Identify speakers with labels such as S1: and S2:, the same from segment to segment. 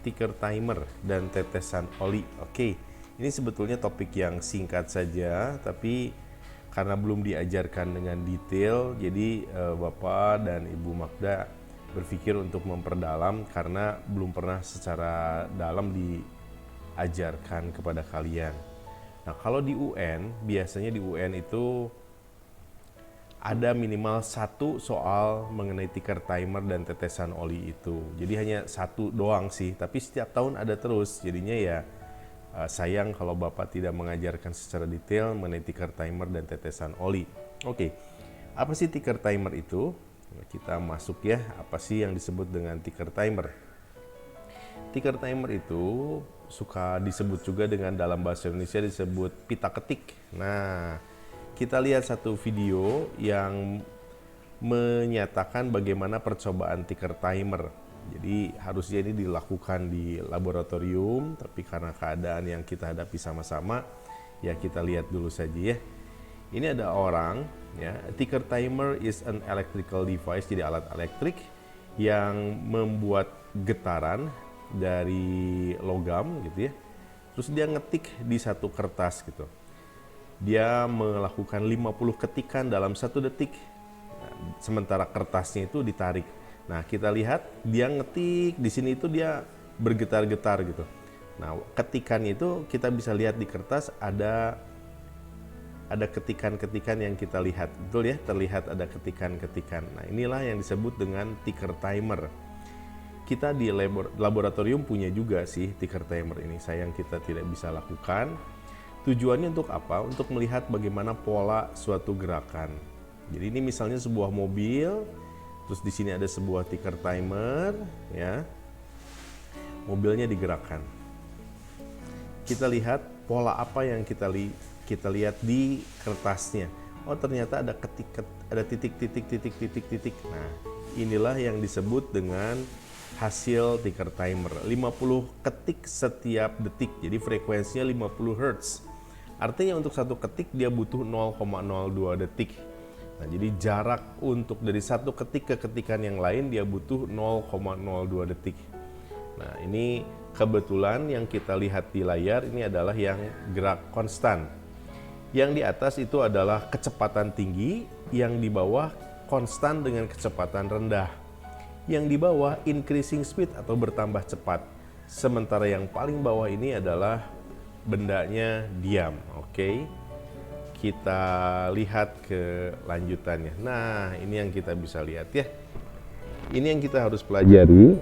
S1: ticker timer dan tetesan oli. Oke, ini sebetulnya topik yang singkat saja, tapi karena belum diajarkan dengan detail, jadi Bapak dan Ibu Magda berpikir untuk memperdalam karena belum pernah secara dalam diajarkan kepada kalian. Nah, kalau di UN, biasanya di UN itu ada minimal satu soal mengenai ticker timer dan tetesan oli itu. Jadi hanya satu doang sih, tapi setiap tahun ada terus. Jadinya ya sayang kalau Bapak tidak mengajarkan secara detail mengenai ticker timer dan tetesan oli. Oke, apa sih ticker timer itu? Kita masuk ya, apa sih yang disebut dengan ticker timer? Ticker timer itu suka disebut juga dengan dalam bahasa Indonesia disebut pita ketik. Nah, kita lihat satu video yang menyatakan bagaimana percobaan ticker timer. Jadi harusnya ini dilakukan di laboratorium, tapi karena keadaan yang kita hadapi sama-sama, ya kita lihat dulu saja ya. Ini ada orang, ya, ticker timer is an electrical device, jadi alat elektrik yang membuat getaran dari logam gitu ya. Terus dia ngetik di satu kertas gitu. Dia melakukan 50 ketikan dalam 1 detik. Sementara kertasnya itu ditarik. Nah, kita lihat dia ngetik di sini itu dia bergetar-getar gitu. Nah, ketikannya itu kita bisa lihat di kertas ada ketikan-ketikan yang kita lihat. Betul ya, terlihat ada ketikan-ketikan. Nah, inilah yang disebut dengan ticker timer. Kita di laboratorium punya juga sih ticker timer ini. Sayang kita tidak bisa lakukan. Tujuannya untuk apa? Untuk melihat bagaimana pola suatu gerakan. Jadi ini misalnya sebuah mobil, terus di sini ada sebuah ticker timer, ya. Mobilnya digerakkan. Kita lihat pola apa yang kita lihat di kertasnya. Oh, ternyata ada titik. Nah, inilah yang disebut dengan hasil ticker timer. 50 ketik setiap detik. Jadi frekuensinya 50 Hz. Artinya untuk satu ketik dia butuh 0,02 detik. Nah, jadi jarak untuk dari satu ketik ke ketikan yang lain dia butuh 0,02 detik. Nah, ini kebetulan yang kita lihat di layar ini adalah yang gerak konstan. Yang di atas itu adalah kecepatan tinggi, yang di bawah konstan dengan kecepatan rendah. Yang di bawah increasing speed atau bertambah cepat. Sementara yang paling bawah ini adalah bendanya diam. Oke. Kita lihat ke lanjutannya. Nah, ini yang kita bisa lihat ya. Ini yang kita harus pelajari.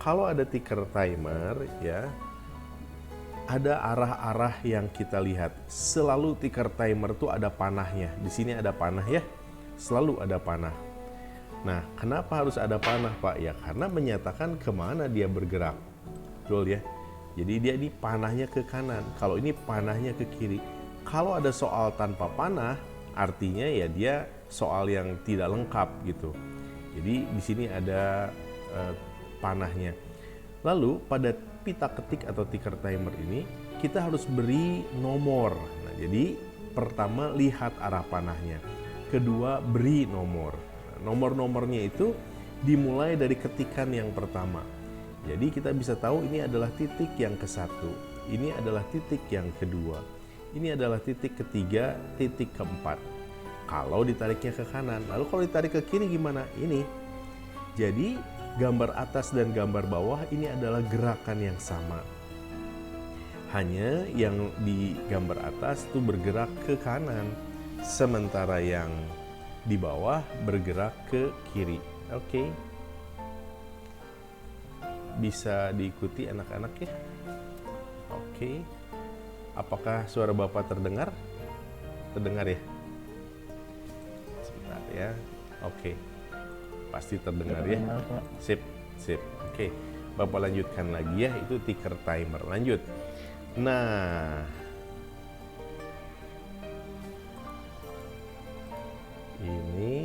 S1: Kalau ada ticker timer ya, ada arah-arah yang kita lihat. Selalu ticker timer tuh ada panahnya. Di sini ada panah ya. Selalu ada panah. Nah, kenapa harus ada panah, Pak? Ya, karena menyatakan kemana dia bergerak. Betul ya. Jadi dia ini panahnya ke kanan. Kalau ini panahnya ke kiri. Kalau ada soal tanpa panah, artinya ya dia soal yang tidak lengkap gitu. Jadi di sini ada panahnya. Lalu pada pita ketik atau ticker timer ini kita harus beri nomor. Nah, jadi pertama lihat arah panahnya. Kedua beri nomor. Nomor-nomornya itu dimulai dari ketikan yang pertama. Jadi kita bisa tahu ini adalah titik yang ke-1, ini adalah titik yang kedua, ini adalah titik ketiga, titik keempat. Kalau ditariknya ke kanan, lalu kalau ditarik ke kiri gimana? Ini. Jadi gambar atas dan gambar bawah ini adalah gerakan yang sama. Hanya yang di gambar atas itu bergerak ke kanan, sementara yang di bawah bergerak ke kiri. Oke. Bisa diikuti anak-anak ya. Oke. Apakah suara Bapak terdengar? Terdengar ya? Sebentar ya. Oke. Pasti terdengar ya. Sip. Oke. Bapak lanjutkan lagi ya, itu ticker timer. Lanjut. Nah, ini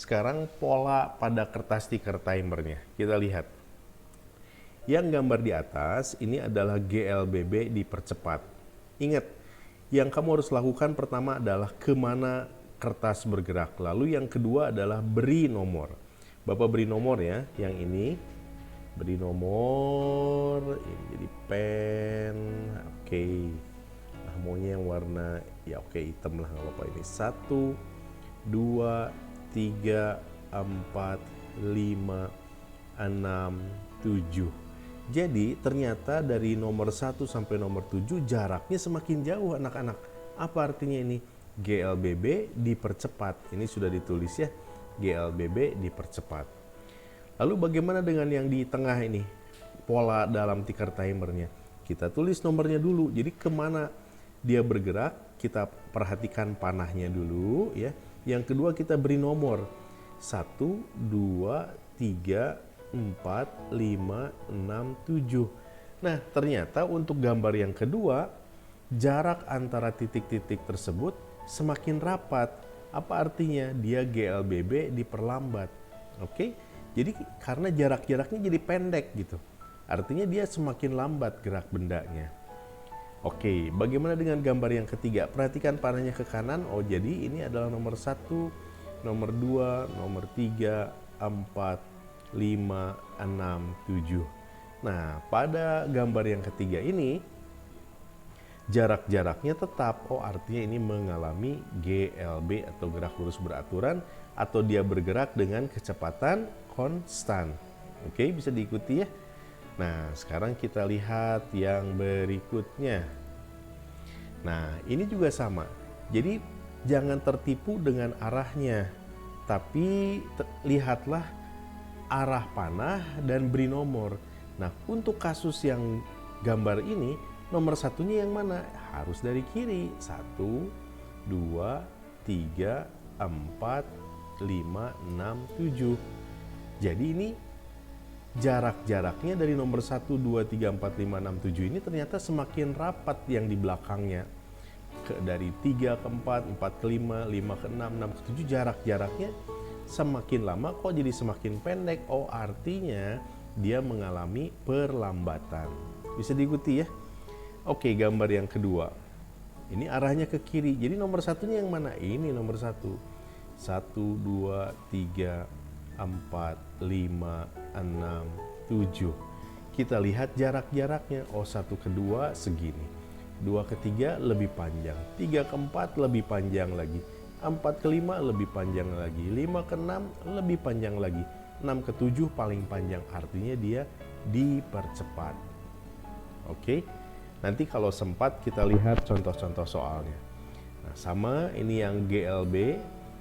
S1: Sekarang pola pada kertas stiker timernya. Kita lihat. Yang gambar di atas ini adalah GLBB dipercepat. Ingat, yang kamu harus lakukan pertama adalah kemana kertas bergerak. Lalu yang kedua adalah beri nomor. Bapak beri nomor ya, yang ini. Beri nomor, ini jadi pen, oke. Nah, maunya yang warna, ya oke hitam lah, nggak apa-apa. Ini 1, 2, 3, 4, 5, 6, 7. Jadi ternyata dari nomor 1 sampai nomor 7 jaraknya semakin jauh anak-anak. Apa artinya ini? GLBB dipercepat. Ini sudah ditulis ya, GLBB dipercepat. Lalu bagaimana dengan yang di tengah ini? Pola dalam tiker timernya. Kita tulis nomornya dulu. Jadi kemana dia bergerak, kita perhatikan panahnya dulu ya. Yang kedua kita beri nomor 1, 2, 3, 4, 5, 6, 7. Nah, ternyata untuk gambar yang kedua, jarak antara titik-titik tersebut semakin rapat. Apa artinya? Dia GLBB diperlambat. Oke? Jadi karena jarak-jaraknya jadi pendek gitu. Artinya dia semakin lambat gerak bendanya. Oke, bagaimana dengan gambar yang ketiga? Perhatikan panahnya ke kanan. Oh, jadi ini adalah nomor 1, nomor 2, nomor 3, 4, 5, 6, 7. Nah, pada gambar yang ketiga ini jarak-jaraknya tetap. Oh, artinya ini mengalami GLB atau gerak lurus beraturan, atau dia bergerak dengan kecepatan konstan. Oke, bisa diikuti ya. Nah, sekarang kita lihat yang berikutnya. Nah, ini juga sama. Jadi jangan tertipu dengan arahnya, tapi lihatlah arah panah dan beri nomor. Nah, untuk kasus yang gambar ini, nomor satunya yang mana? Harus dari kiri. 1, 2, 3, 4, 5, 6, 7. Jadi ini jarak-jaraknya dari nomor 1, 2, 3, 4, 5, 6, 7 ini ternyata semakin rapat yang di belakangnya. Dari 3 ke 4, 4 ke 5, 5 ke 6, 6 ke 7, jarak-jaraknya semakin lama kok jadi semakin pendek. Oh, artinya dia mengalami perlambatan. Bisa diikuti ya. Oke, gambar yang kedua. Ini arahnya ke kiri. Jadi nomor satunya yang mana? Ini nomor 1. 1, 2, 3, 4, 5, 6, 7. Kita lihat jarak-jaraknya. Oh, 1 ke 2 segini. 2 ke 3 lebih panjang. 3 ke 4 lebih panjang lagi. 4 ke 5 lebih panjang lagi. 5 ke 6 lebih panjang lagi. 6 ke 7 paling panjang. Artinya dia dipercepat. Oke. Nanti kalau sempat kita lihat contoh-contoh soalnya. Nah, sama ini yang GLB.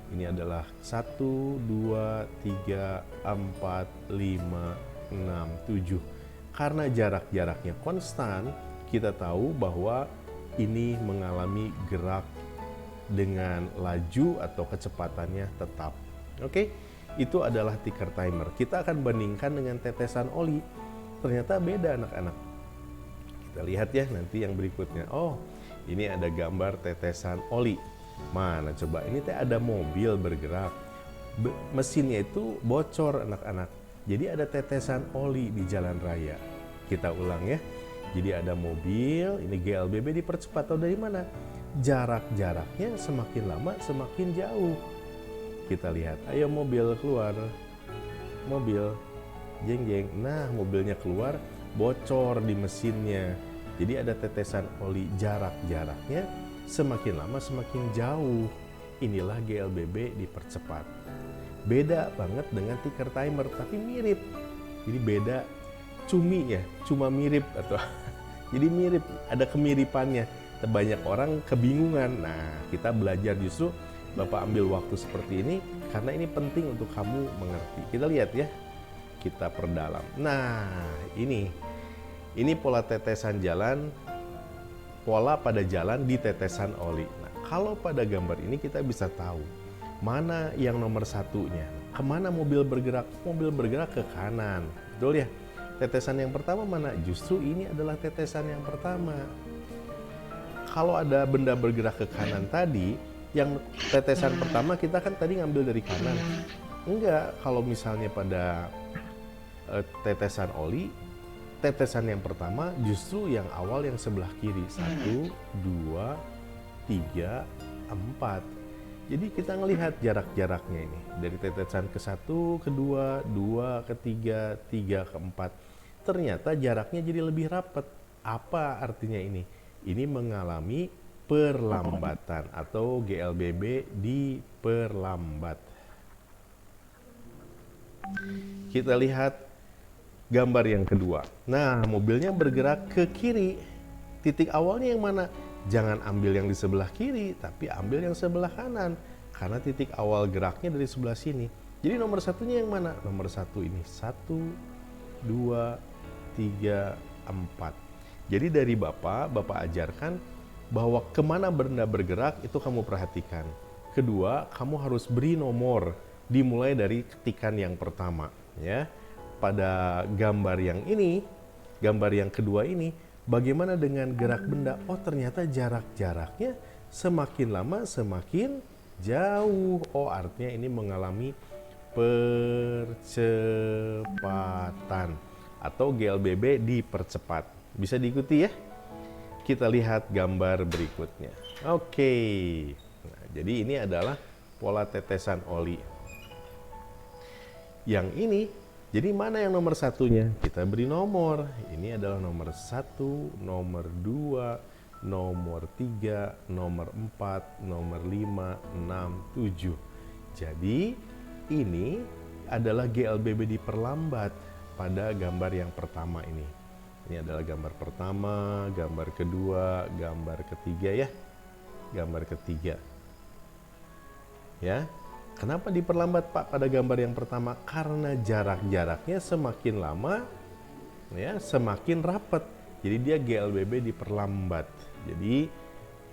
S1: Ini adalah 1, 2, 3, 4, 5, 6, 7. Karena jarak-jaraknya konstan, kita tahu bahwa ini mengalami gerak dengan laju atau kecepatannya tetap. Oke, itu adalah tiker timer. Kita akan bandingkan dengan tetesan oli. Ternyata beda anak-anak. Kita lihat ya nanti yang berikutnya. Oh, ini ada gambar tetesan oli. Mana coba, ini teh ada mobil bergerak. Mesinnya itu bocor anak-anak. Jadi ada tetesan oli di jalan raya. Kita ulang ya. Jadi ada mobil, ini GLBB dipercepat. Atau dari mana? Jarak-jaraknya semakin lama semakin jauh. Kita lihat, ayo mobil keluar. Mobil, jeng-jeng. Nah, mobilnya keluar, bocor di mesinnya. Jadi ada tetesan oli, jarak-jaraknya semakin lama semakin jauh. Inilah GLBB dipercepat. Beda banget dengan tiker timer, tapi mirip. Jadi beda, cumi ya, cuma mirip atau jadi mirip, ada kemiripannya. Banyak orang kebingungan. Nah, kita belajar justru Bapak ambil waktu seperti ini karena ini penting untuk kamu mengerti. Kita lihat ya, kita perdalam. Nah, ini pola tetesan jalan, pola pada jalan di tetesan oli. Nah, kalau pada gambar ini kita bisa tahu mana yang nomor satunya. Kemana mobil bergerak? Mobil bergerak ke kanan. Betul ya? Tetesan yang pertama mana? Justru ini adalah tetesan yang pertama. Kalau ada benda bergerak ke kanan tadi, yang tetesan pertama kita kan tadi ngambil dari kanan. Enggak, kalau misalnya pada tetesan oli, tetesan yang pertama justru yang awal yang sebelah kiri. 1, 2, 3, 4. Jadi kita ngelihat jarak-jaraknya ini. Dari tetesan ke 1, ke 2, 2, ke 3, 3, ke 4. Ternyata jaraknya jadi lebih rapat. Apa artinya ini? Ini mengalami perlambatan atau GLBB diperlambat. Kita lihat gambar yang kedua. Nah, mobilnya bergerak ke kiri. Titik awalnya yang mana? Jangan ambil yang di sebelah kiri, tapi ambil yang sebelah kanan. Karena titik awal geraknya dari sebelah sini. Jadi nomor satunya yang mana? Nomor satu ini. 1, 2, 3, 4. Jadi dari Bapak ajarkan bahwa kemana benda bergerak itu kamu perhatikan. Kedua, kamu harus beri nomor. Dimulai dari ketikan yang pertama. Ya. Pada gambar yang ini, gambar yang kedua ini, bagaimana dengan gerak benda? Oh, ternyata jarak-jaraknya semakin lama semakin jauh. Oh, artinya ini mengalami percepatan atau GLBB dipercepat. Bisa diikuti ya? Kita lihat gambar berikutnya. Oke. Nah, jadi ini adalah pola tetesan oli. Yang ini, jadi mana yang nomor satunya? Kita beri nomor. Ini adalah nomor 1, nomor 2, nomor 3, nomor 4, nomor 5, 6, 7. Jadi ini adalah GLBB diperlambat pada gambar yang pertama ini. Ini adalah gambar pertama, gambar kedua, gambar ketiga ya. Gambar ketiga. Ya. Kenapa diperlambat Pak pada gambar yang pertama? Karena jarak-jaraknya semakin lama ya, semakin rapat. Jadi dia GLBB diperlambat. Jadi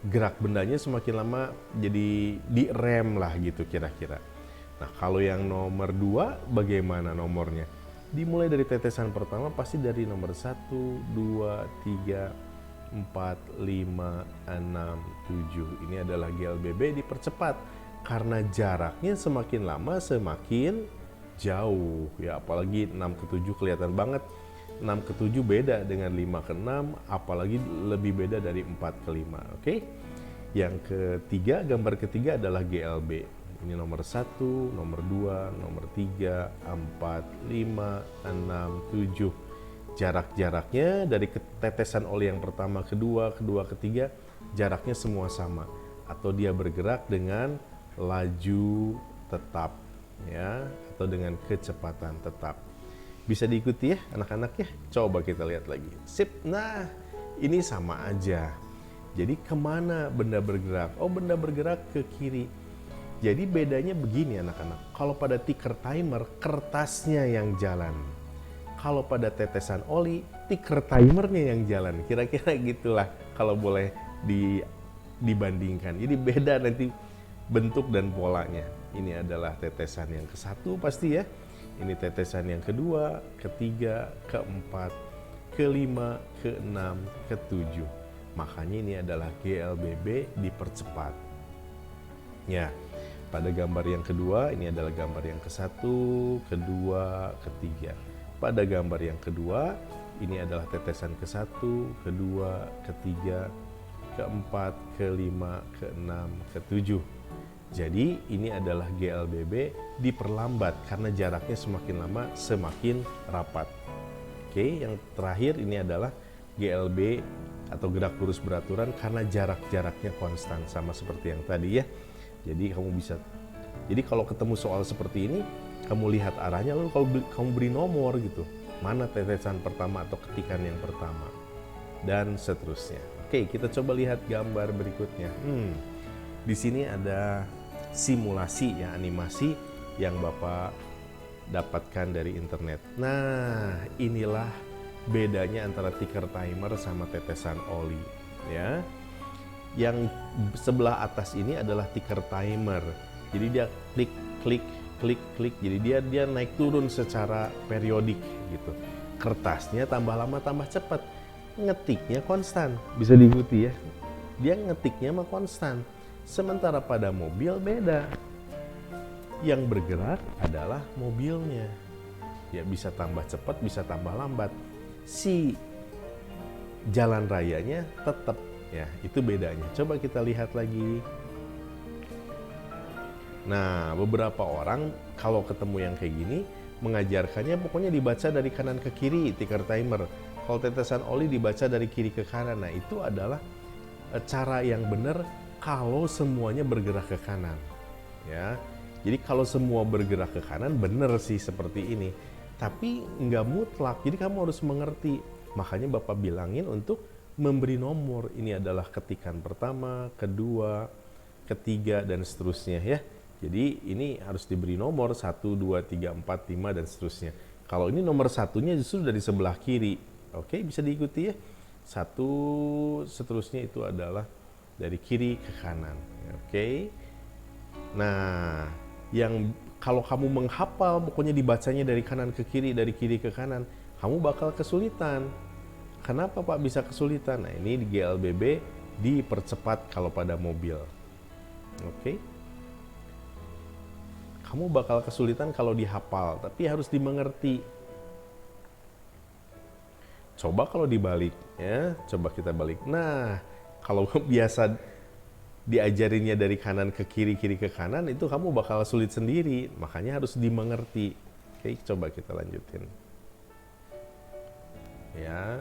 S1: gerak bendanya semakin lama jadi direm lah gitu kira-kira. Nah, kalau yang nomor 2 bagaimana nomornya? Dimulai dari tetesan pertama pasti dari nomor 1, 2, 3, 4, 5, 6, 7. Ini adalah GLBB dipercepat. Karena jaraknya semakin lama semakin jauh ya, apalagi 6 ke 7 kelihatan banget. 6 ke 7 beda dengan 5 ke 6, apalagi lebih beda dari 4 ke 5. Oke. Yang ketiga, gambar ketiga adalah GLB. Ini nomor 1, nomor 2, nomor 3, 4, 5, 6, 7. Jarak-jaraknya dari tetesan oli yang pertama, kedua, ketiga, jaraknya semua sama. Atau dia bergerak dengan laju tetap ya, atau dengan kecepatan tetap. Bisa diikuti ya anak-anak ya. Coba kita lihat lagi. Sip. Nah, ini sama aja. Jadi kemana benda bergerak? Oh, benda bergerak ke kiri. Jadi bedanya begini anak-anak. Kalau pada ticker timer, kertasnya yang jalan. Kalau pada tetesan oli, ticker timernya yang jalan. Kira-kira gitulah kalau boleh dibandingkan. Jadi beda nanti bentuk dan polanya. Ini adalah tetesan yang ke-1 pasti ya. Ini tetesan yang kedua, ketiga, keempat, kelima, keenam, ketujuh. Makanya ini adalah GLBB dipercepat. Ya, pada gambar yang kedua ini adalah gambar yang ke-1, kedua, ketiga. Pada gambar yang kedua ini adalah tetesan ke-1, kedua, ketiga, keempat, kelima, keenam, ketujuh. Jadi ini adalah GLBB diperlambat karena jaraknya semakin lama semakin rapat. Oke, yang terakhir ini adalah GLB atau gerak lurus beraturan karena jarak-jaraknya konstan, sama seperti yang tadi ya. Jadi jadi kalau ketemu soal seperti ini, kamu lihat arahnya lalu kalau kamu beri nomor gitu. Mana tetesan pertama atau ketikan yang pertama dan seterusnya. Oke, kita coba lihat gambar berikutnya. Di sini ada simulasi ya, animasi yang Bapak dapatkan dari internet. Nah, inilah bedanya antara ticker timer sama tetesan oli ya. Yang sebelah atas ini adalah ticker timer. Jadi dia klik klik klik klik. Jadi dia naik turun secara periodik gitu. Kertasnya tambah lama tambah cepat. Ngetiknya konstan. Bisa diikuti ya. Dia ngetiknya mah konstan. Sementara pada mobil beda. Yang bergerak adalah mobilnya. Ya bisa tambah cepat, bisa tambah lambat. Si jalan rayanya tetap, ya itu bedanya. Coba kita lihat lagi. Nah, beberapa orang kalau ketemu yang kayak gini mengajarkannya pokoknya dibaca dari kanan ke kiri ticker timer. Kalau tetesan oli dibaca dari kiri ke kanan. Nah, itu adalah cara yang benar kalau semuanya bergerak ke kanan. Ya. Jadi kalau semua bergerak ke kanan benar sih seperti ini. Tapi nggak mutlak. Jadi kamu harus mengerti. Makanya Bapak bilangin untuk memberi nomor. Ini adalah ketikan pertama, kedua, ketiga, dan seterusnya ya. Jadi ini harus diberi nomor 1, 2, 3, 4, 5, dan seterusnya. Kalau ini nomor satunya justru dari sebelah kiri. Oke, bisa diikuti ya. 1, seterusnya itu adalah dari kiri ke kanan. Oke. Nah, yang kalau kamu menghafal pokoknya dibacanya dari kanan ke kiri, dari kiri ke kanan, kamu bakal kesulitan. Kenapa Pak bisa kesulitan? Nah, ini di GLBB dipercepat kalau pada mobil. Oke. Kamu bakal kesulitan kalau dihafal, tapi harus dimengerti. Coba kalau dibalik, ya. Coba kita balik. Nah, kalau biasa diajarinnya dari kanan ke kiri, kiri ke kanan, itu kamu bakal sulit sendiri. Makanya harus dimengerti. Oke, coba kita lanjutin. Ya.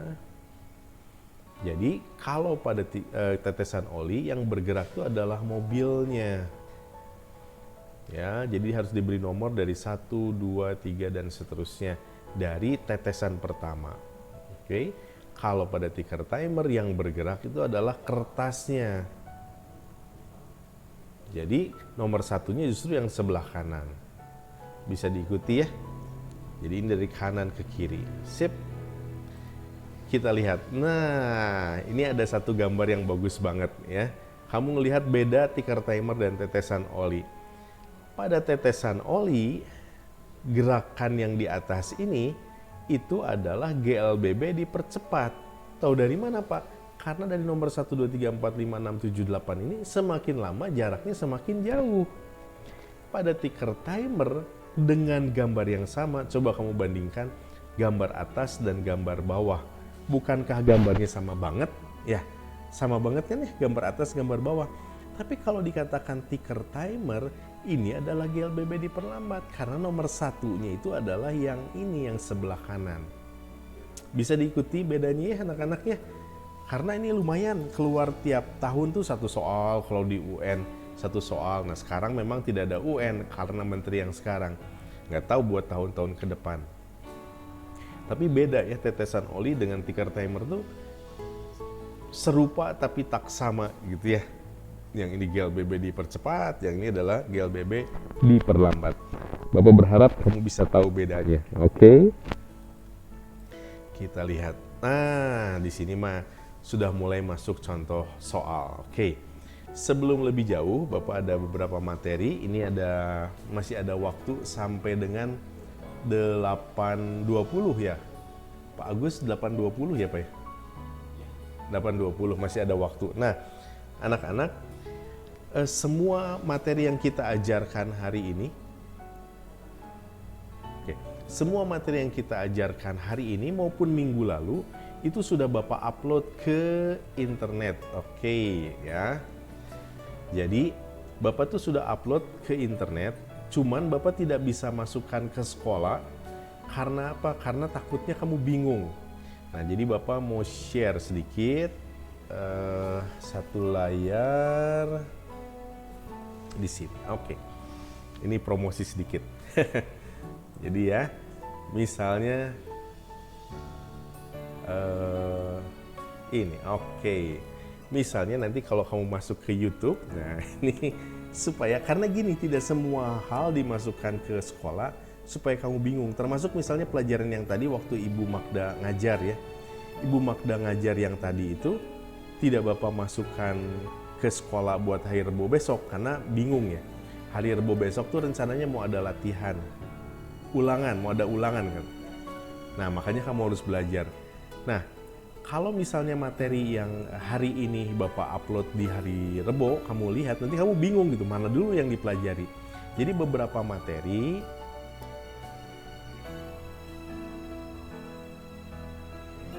S1: Jadi, kalau pada tetesan oli yang bergerak itu adalah mobilnya. Ya, jadi harus diberi nomor dari 1, 2, 3, dan seterusnya dari tetesan pertama. Oke. Kalau pada ticker timer yang bergerak itu adalah kertasnya. Jadi nomor satunya justru yang sebelah kanan. Bisa diikuti ya. Jadi ini dari kanan ke kiri. Sip. Kita lihat. Nah, ini ada satu gambar yang bagus banget ya. Kamu ngelihat beda ticker timer dan tetesan oli. Pada tetesan oli, gerakan yang di atas ini itu adalah GLBB dipercepat. Tahu dari mana Pak? Karena dari nomor 1, 2, 3, 4, 5, 6, 7, 8 ini semakin lama jaraknya semakin jauh. Pada ticker timer dengan gambar yang sama, coba kamu bandingkan gambar atas dan gambar bawah. Bukankah gambarnya sama banget? Ya, sama banget kan ya gambar atas, gambar bawah. Tapi kalau dikatakan ticker timer, ini adalah GLBB diperlambat karena nomor satunya itu adalah yang ini, yang sebelah kanan. Bisa diikuti bedanya ya anak-anak ya. Karena ini lumayan keluar tiap tahun tuh satu soal kalau di UN, satu soal. Nah sekarang memang tidak ada UN karena menteri yang sekarang. Nggak tahu buat tahun-tahun ke depan. Tapi beda ya tetesan oli dengan ticker timer tuh serupa tapi tak sama gitu ya. Yang ini GLBB dipercepat, yang ini adalah GLBB diperlambat. Bapak berharap kamu bisa tahu bedanya. Oke. Kita lihat. Nah, di sini mah sudah mulai masuk contoh soal. Oke. Sebelum lebih jauh, Bapak ada beberapa materi. Ini masih ada waktu sampai dengan 8.20 ya. Pak Agus 8.20 ya Pak ya? 8.20 masih ada waktu. Nah, anak-anak, semua materi yang kita ajarkan hari ini, semua materi yang kita ajarkan hari ini maupun minggu lalu itu sudah Bapak upload ke internet, oke ya. Jadi Bapak tuh sudah upload ke internet, cuman Bapak tidak bisa masukkan ke sekolah karena apa? Karena takutnya kamu bingung. Nah jadi Bapak mau share sedikit satu layar di sini. Oke. Ini promosi sedikit. Jadi ya, misalnya ini. Oke. Misalnya nanti kalau kamu masuk ke YouTube, nah ini supaya karena gini tidak semua hal dimasukkan ke sekolah supaya kamu bingung. Termasuk misalnya pelajaran yang tadi waktu Ibu Magda ngajar ya. Ibu Magda ngajar yang tadi itu tidak Bapak masukkan ke sekolah buat hari Rebo besok karena bingung ya. Hari Rebo besok tuh rencananya mau ada latihan ulangan, mau ada ulangan kan. Nah makanya kamu harus belajar. Nah kalau misalnya materi yang hari ini Bapak upload di hari Rebo, kamu lihat nanti kamu bingung gitu mana dulu yang dipelajari. Jadi beberapa materi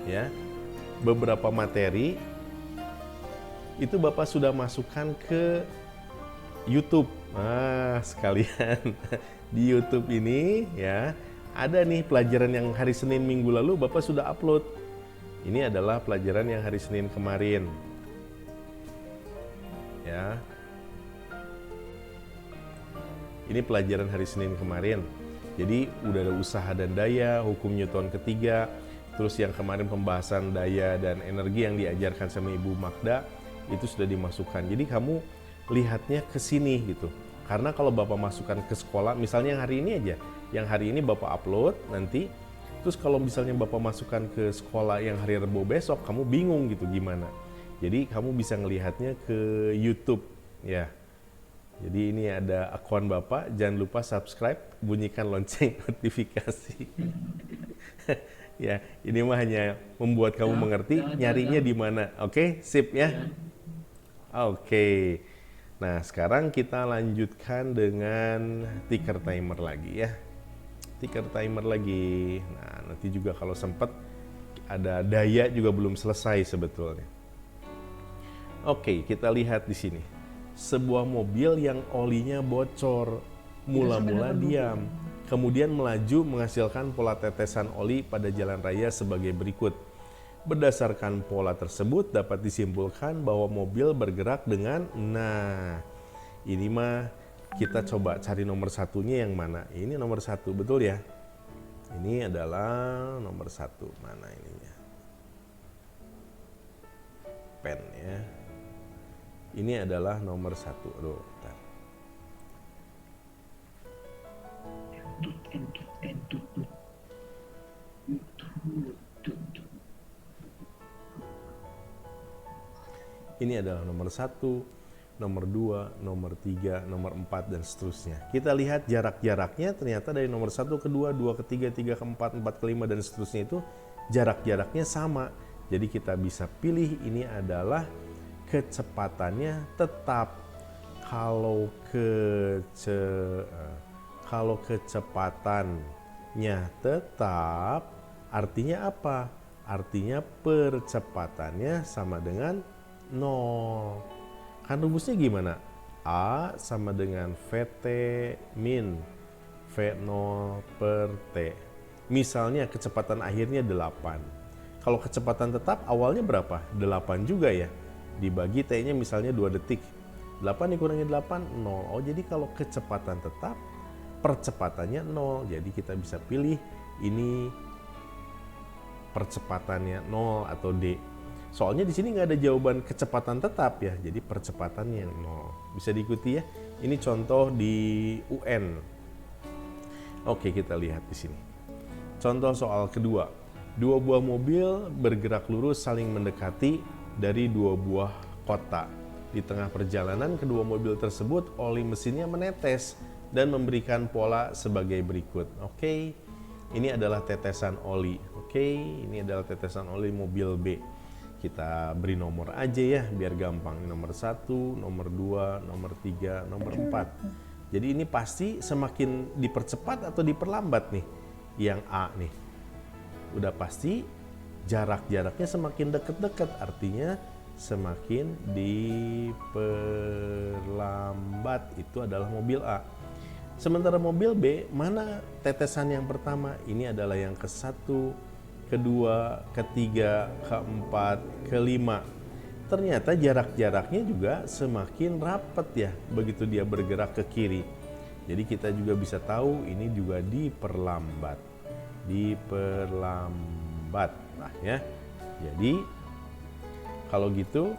S1: ya, beberapa materi itu Bapak sudah masukkan ke YouTube. Nah, sekalian di YouTube ini ya, ada nih pelajaran yang hari Senin minggu lalu Bapak sudah upload. Ini adalah pelajaran yang hari Senin kemarin. Ya. Ini pelajaran hari Senin kemarin. Jadi udah ada usaha dan daya, hukum Newton ketiga, terus yang kemarin pembahasan daya dan energi yang diajarkan sama Ibu Magda itu sudah dimasukkan. Jadi kamu lihatnya ke sini gitu. Karena kalau Bapak masukkan ke sekolah, misalnya yang hari ini aja, yang hari ini Bapak upload nanti, terus kalau misalnya Bapak masukkan ke sekolah yang hari Rebo besok, kamu bingung gitu gimana. Jadi kamu bisa ngelihatnya ke YouTube ya. Jadi ini ada akun Bapak, jangan lupa subscribe, bunyikan lonceng notifikasi. Ya, ini mah hanya membuat kamu mengerti nyarinya di mana. Oke, sip ya. Oke. Nah, sekarang kita lanjutkan dengan ticker timer lagi ya. Ticker timer lagi. Nah, nanti juga kalau sempat ada daya juga belum selesai sebetulnya. Oke, kita lihat di sini. Sebuah mobil yang olinya bocor, mula-mula diam, kemudian melaju menghasilkan pola tetesan oli pada jalan raya sebagai berikut. Berdasarkan pola tersebut dapat disimpulkan bahwa mobil bergerak dengan, nah ini mah kita coba cari nomor satunya yang mana. Ini nomor satu, betul ya? Ini adalah nomor satu, mana ininya? Pen ya. Ini adalah nomor satu. Aduh, bentar. Ini adalah nomor 1, nomor 2, nomor 3, nomor 4, dan seterusnya. Kita lihat jarak-jaraknya ternyata dari nomor 1 ke 2, 2 ke 3, 3 ke 4, 4 ke 5, dan seterusnya itu jarak-jaraknya sama. Jadi kita bisa pilih ini adalah kecepatannya tetap. Kalau kecepatannya tetap, artinya apa? Artinya percepatannya sama dengan 0. Kan rumusnya gimana? A sama dengan VT min V0 per T. Misalnya kecepatan akhirnya 8. Kalau kecepatan tetap awalnya berapa? 8 juga ya. Dibagi T-nya misalnya 2 detik. 8 dikurangi 8, 0. Oh, jadi kalau kecepatan tetap, percepatannya 0. Jadi kita bisa pilih ini percepatannya 0 atau D. Soalnya di sini nggak ada jawaban kecepatan tetap ya. Jadi percepatannya 0. Bisa diikuti ya. Ini contoh di UN. Oke, kita lihat di sini. Contoh soal kedua. Dua buah mobil bergerak lurus saling mendekati dari dua buah kota. Di tengah perjalanan kedua mobil tersebut oli mesinnya menetes dan memberikan pola sebagai berikut. Oke, ini adalah tetesan oli. Oke, ini adalah tetesan oli mobil B. Kita beri nomor aja ya biar gampang. Nomor 1, nomor 2, nomor 3, nomor 4. Jadi ini pasti semakin dipercepat atau diperlambat nih yang A nih. Udah pasti jarak-jaraknya semakin dekat-dekat, artinya semakin diperlambat. Itu adalah mobil A. Sementara mobil B, mana tetesan yang pertama? Ini adalah yang ke-1, kedua, ketiga, keempat, kelima. Ternyata jarak-jaraknya juga semakin rapat ya, begitu dia bergerak ke kiri. Jadi kita juga bisa tahu ini juga diperlambat. Nah ya, jadi kalau gitu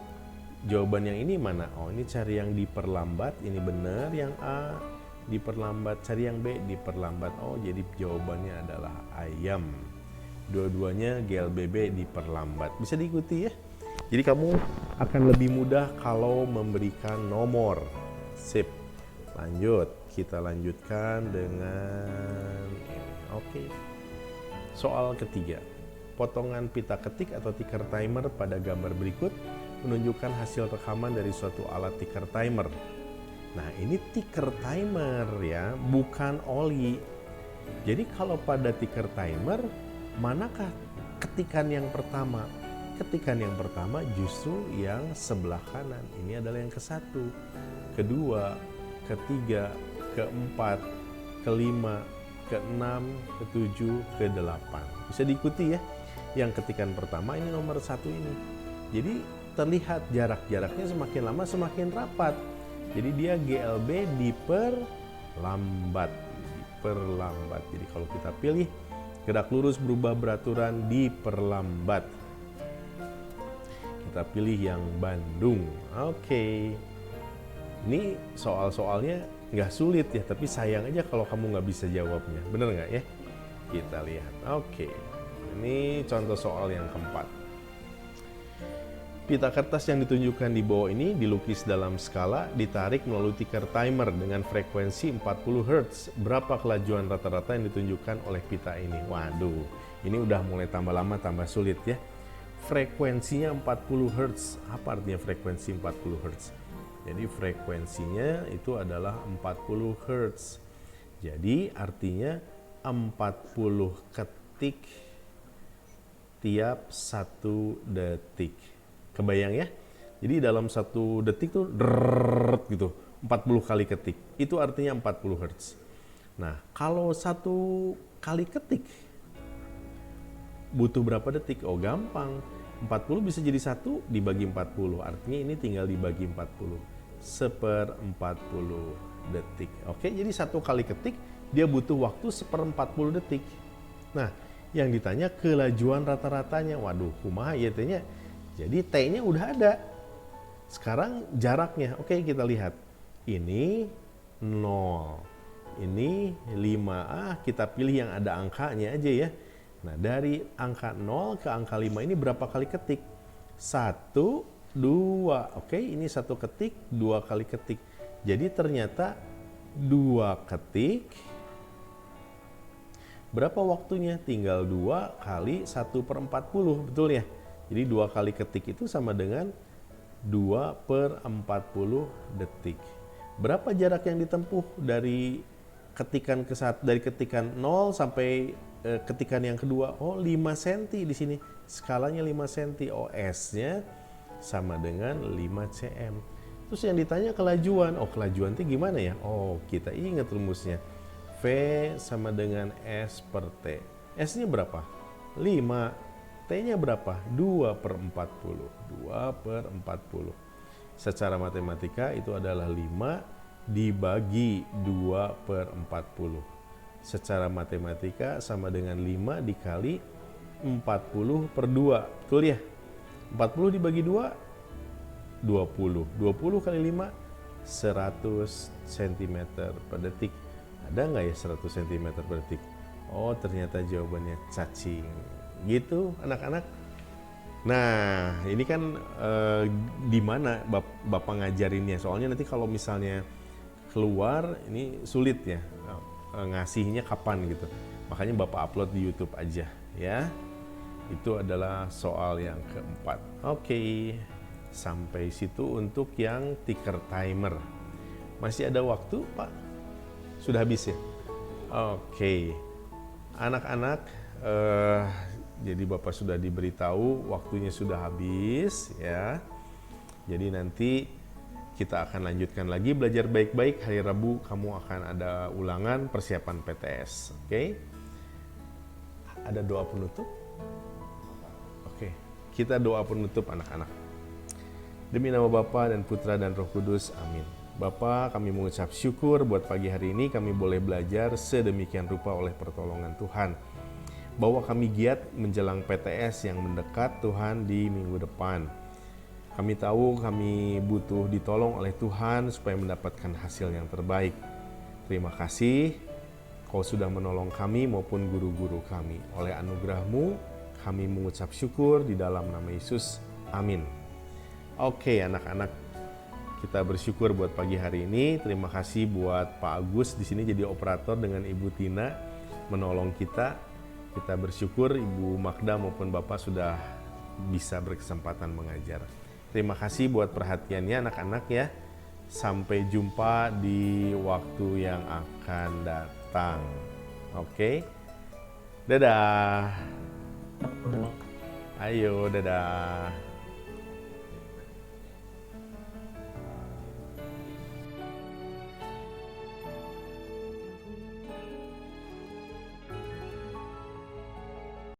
S1: jawaban yang ini mana? Oh, ini cari yang diperlambat, ini benar yang A diperlambat, cari yang B diperlambat. Oh, jadi jawabannya adalah ayam. Dua-duanya GLBB diperlambat. Bisa diikuti ya. Jadi kamu akan lebih mudah kalau memberikan nomor. Sip. Lanjut, kita lanjutkan dengan ini. Oke. Soal ketiga. Potongan pita ketik atau ticker timer pada gambar berikut menunjukkan hasil rekaman dari suatu alat ticker timer. Nah, ini ticker timer ya, bukan oli. Jadi kalau pada ticker timer, manakah ketikan yang pertama? Ketikan yang pertama justru yang sebelah kanan. Ini adalah yang ke-1, kedua, ketiga, keempat, kelima, ke-6, ke-7, ke-8. Bisa diikuti ya. Yang ketikan pertama ini nomor 1 ini. Jadi terlihat jarak-jaraknya semakin lama semakin rapat. Jadi dia GLB diperlambat. Jadi kalau kita pilih gerak lurus berubah beraturan diperlambat. Kita pilih yang Bandung. Oke. Ini soal-soalnya nggak sulit ya, tapi sayang aja kalau kamu nggak bisa jawabnya. Bener nggak ya? Kita lihat. Oke. Ini contoh soal yang keempat. Pita kertas yang ditunjukkan di bawah ini dilukis dalam skala, ditarik melalui ticker timer dengan frekuensi 40 Hz. Berapa kelajuan rata-rata yang ditunjukkan oleh pita ini? Waduh, ini udah mulai tambah lama tambah sulit ya. Frekuensinya 40 Hz. Apa artinya frekuensi 40 Hz? Jadi frekuensinya itu adalah 40 Hz. Jadi artinya 40 ketik tiap 1 detik. Kebayang ya? Jadi dalam 1 detik tuh drrrrt gitu, 40 kali ketik. Itu artinya 40 Hz. Nah, kalau 1 kali ketik butuh berapa detik? Oh, gampang. 40 bisa jadi 1 dibagi 40. Artinya ini tinggal dibagi 40. 1/40 detik. Oke, jadi 1 kali ketik dia butuh waktu 1/40 detik. Nah, yang ditanya kelajuan rata-ratanya. Waduh, kumaha ya T-nya? Jadi T-nya udah ada. Sekarang jaraknya. Oke, kita lihat. Ini 0. Ini 5. Kita pilih yang ada angkanya aja ya. Nah, dari angka 0 ke angka 5 ini berapa kali ketik? 1, 2. Oke, ini 1 ketik, 2 kali ketik. Jadi ternyata 2 ketik. Berapa waktunya? Tinggal 2 kali 1/40. Betul ya? Jadi 2 kali ketik itu sama dengan 2/40 detik. Berapa jarak yang ditempuh dari ketikan dari ketikan 0 sampai ketikan yang kedua? Oh, 5 cm di sini. Skalanya 5 cm. Oh, S-nya sama dengan 5 cm. Terus yang ditanya kelajuan. Oh, kelajuan itu gimana ya? Oh, kita ingat rumusnya. V sama dengan S per T. S-nya berapa? 5. T-nya berapa? 2/40. 2/40. Secara matematika itu adalah 5 dibagi 2/40. Secara matematika sama dengan 5 dikali 40/2. Betul ya? 40 dibagi 2, 20. 20 kali 5, 100 cm per detik. Ada nggak ya 100 cm per detik? Oh, ternyata jawabannya cacing. Gitu anak-anak. Nah, ini kan di mana Bapak ngajarinnya? Soalnya nanti kalau misalnya keluar ini sulit ya ngasihnya kapan gitu. Makanya Bapak upload di YouTube aja ya. Itu adalah soal yang keempat. Oke. Sampai situ untuk yang ticker timer. Masih ada waktu, Pak? Sudah habis ya? Oke. Anak-anak jadi Bapak sudah diberitahu waktunya sudah habis ya. Jadi nanti kita akan lanjutkan lagi belajar baik-baik. Hari Rabu kamu akan ada ulangan persiapan PTS. Oke. Ada doa penutup? Oke. Kita doa penutup anak-anak. Demi nama Bapa dan Putra dan Roh Kudus. Amin. Bapa, kami mengucap syukur buat pagi hari ini kami boleh belajar sedemikian rupa oleh pertolongan Tuhan. Bahwa kami giat menjelang PTS yang mendekat Tuhan di minggu depan. Kami tahu kami butuh ditolong oleh Tuhan supaya mendapatkan hasil yang terbaik. Terima kasih Kau sudah menolong kami maupun guru-guru kami. Oleh anugerah-Mu kami mengucap syukur di dalam nama Yesus. Amin. Oke anak-anak, kita bersyukur buat pagi hari ini. Terima kasih buat Pak Agus di sini jadi operator dengan Ibu Tina menolong kita. Kita bersyukur Ibu Magda maupun Bapak sudah bisa berkesempatan mengajar. Terima kasih buat perhatiannya anak-anak ya. Sampai jumpa di waktu yang akan datang. Oke? Dadah. Ayo, dadah.